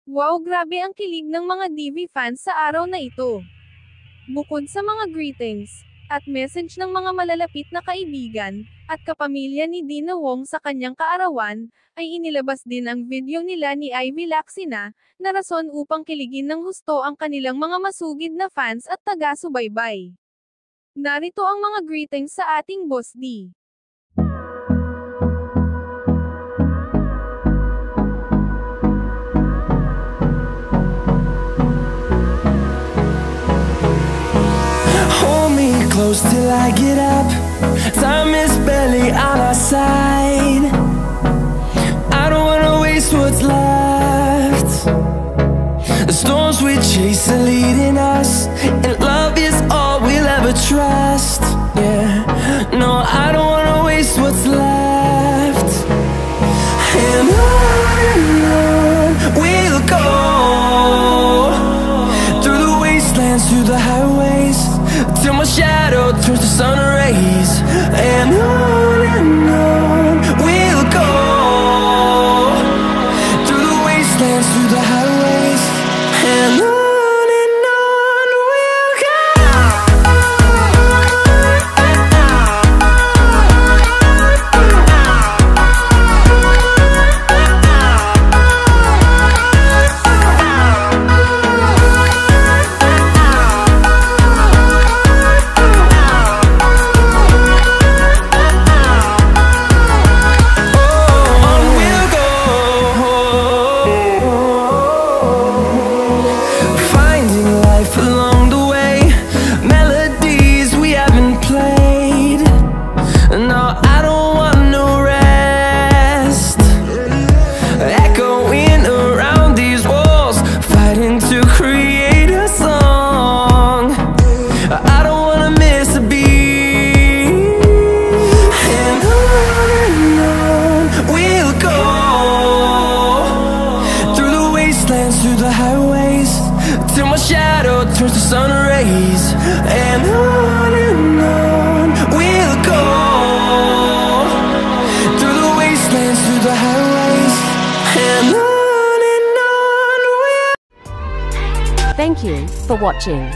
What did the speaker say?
Wow, grabe ang kilig ng mga DV fans sa araw na ito. Bukod sa mga greetings at message ng mga malalapit na kaibigan at kapamilya ni Dina Wong sa kanyang kaarawan, ay inilabas din ang video nila ni Ivy Lacsina, na rason upang kiligin ng husto ang kanilang mga masugid na fans at taga-subaybay. Narito ang mga greetings sa ating Boss D. Close till I get up. Time is barely on our side. I don't wanna waste what's left. The storms we chase are leading us, and love is all we'll ever trust. Yeah, no, I don't wanna waste what's left. And on we'll go, through the wastelands, through the highways, till my shadow turns to sun rays. And on we'll go, through the wastelands, through the highways, and on we'll go. Through the highways, till my shadow turns to sun rays. And on we'll go, through the wastelands, through the highways, and on we'll... Thank you for watching.